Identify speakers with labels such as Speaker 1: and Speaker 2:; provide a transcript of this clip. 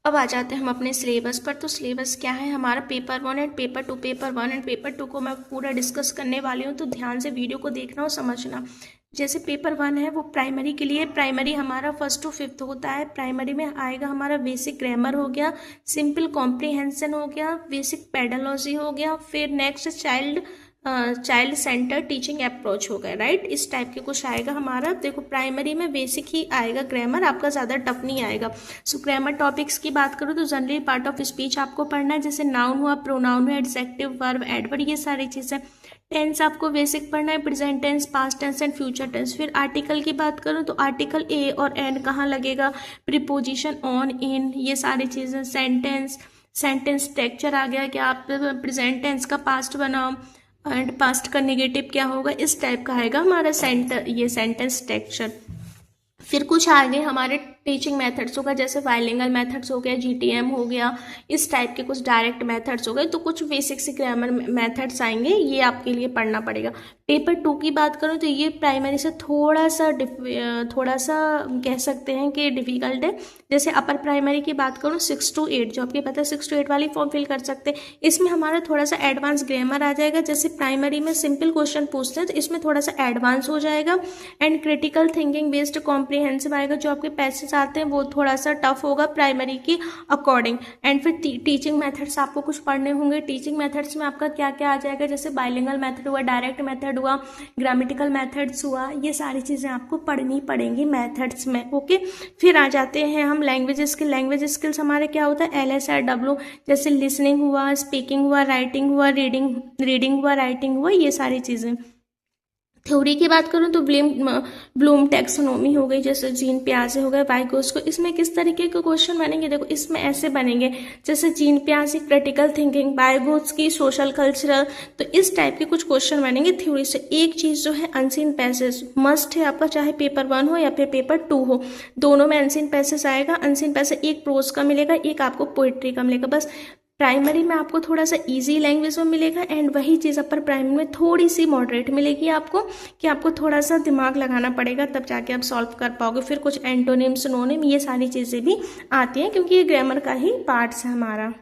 Speaker 1: अब आ जाते हैं हम अपने सिलेबस पर। तो सिलेबस क्या है हमारा, paper 1 and paper 2। Paper 1 and paper 2 को मैं पूरा डिस्कस करने वाली हूँ, तो ध्यान से वीडियो को देखना और समझना। जैसे पेपर 1 है वो प्राइमरी के लिए, प्राइमरी हमारा 1st to 5th होता है। प्राइमरी में आएगा हमारा बेसिक ग्रामर हो गया, सिंपल कॉम्प्रीहेंशन हो गया, बेसिक पेडालॉजी हो गया, फिर next child centre teaching approach हो गया, राइट। इस टाइप के कुछ आएगा हमारा। देखो प्राइमरी में बेसिक ही आएगा ग्रामर, आपका ज़्यादा टफ नहीं आएगा। सो ग्रामर टॉपिक्स की बात करूँ तो जनरली पार्ट ऑफ स्पीच आपको पढ़ना है, जैसे नाउन हुआ, प्रोनाउन हुआ, एडजेक्टिव, वर्ब, एडवर्ब, ये सारी चीज़ें। टेंस आपको बेसिक पढ़ना है, present tense, past tense and future tense. फिर आर्टिकल की बात करूँ तो आर्टिकल ए और एन कहाँ लगेगा, प्रीपोजिशन, ऑन, इन, ये सारी चीज़ें। सेंटेंस स्ट्रक्चर आ गया कि आप प्रेजेंट टेंस का पास्ट बनाओ एंड पास्ट का नेगेटिव क्या होगा, इस टाइप का आएगा हमारा सेंटेंस स्ट्रक्चर। फिर कुछ आगे हमारे टीचिंग मेथड्स होगा, जैसे बाइलिंगुअल मेथड्स हो गया, जीटीएम हो गया, इस टाइप के कुछ डायरेक्ट मेथड्स हो गए। तो कुछ बेसिक से ग्रामर मेथड्स आएंगे, ये आपके लिए पढ़ना पड़ेगा। पेपर 2 की बात करूँ तो ये प्राइमरी से थोड़ा सा कह सकते हैं कि डिफिकल्ट है। जैसे अपर प्राइमरी की बात करूँ 6 to 8, जो आपके पता है 6 to 8 वाली फॉर्म फिल कर सकते हैं। इसमें हमारा थोड़ा सा एडवांस ग्रामर आ जाएगा। जैसे प्राइमरी में सिंपल क्वेश्चन पूछते हैं तो इसमें थोड़ा सा एडवांस हो जाएगा। And critical thinking based comprehensive आएगा, जो आपके पैसेज आते हैं वो थोड़ा सा टफ होगा प्राइमरी की अकॉर्डिंग। एंड फिर टीचिंग मेथड्स आपको कुछ पढ़ने होंगे। टीचिंग मेथड्स में आपका क्या क्या आ जाएगा, जैसे बाइलिंगुअल मेथड हुआ, डायरेक्ट मेथड हुआ, ग्रामेटिकल मेथड्स हुआ, ये सारी चीज़ें आपको पढ़नी पड़ेंगी मेथड्स में, ओके। फिर आ जाते हैं हम लैंग्वेज स्किल। लैंग्वेज स्किल्स हमारे क्या होता है, LSRW, जैसे लिसनिंग हुआ, स्पीकिंग हुआ, राइटिंग हुआ, रीडिंग हुआ, राइटिंग हुआ, ये सारी चीज़ें। थ्योरी की बात करूँ तो ब्लूम टैक्सोनॉमी हो गई, जैसे जीन पियाजे हो गए, वाइगोस्को। इसमें किस तरीके के क्वेश्चन बनेंगे, देखो इसमें ऐसे बनेंगे, जैसे जीन पियाजे critical thinking, Vygotsky social cultural, तो इस टाइप के कुछ क्वेश्चन बनेंगे थ्योरी से। एक चीज़ जो है अनसीन पैसेज मस्ट है आपका, चाहे पेपर 1 हो या फिर पेपर 2 हो, दोनों में अनसीन पैसेज आएगा। अनसीन पैसेज एक प्रोज का मिलेगा, एक आपको पोइट्री का मिलेगा। बस प्राइमरी में आपको थोड़ा सा इजी लैंग्वेज में मिलेगा, एंड वही चीज़ अपर प्राइमरी में थोड़ी सी मॉडरेट मिलेगी आपको, कि आपको थोड़ा सा दिमाग लगाना पड़ेगा, तब जाके आप सॉल्व कर पाओगे। फिर कुछ एंटोनिम, सिनोनिम, ये सारी चीज़ें भी आती हैं, क्योंकि ये ग्रामर का ही पार्ट्स है हमारा।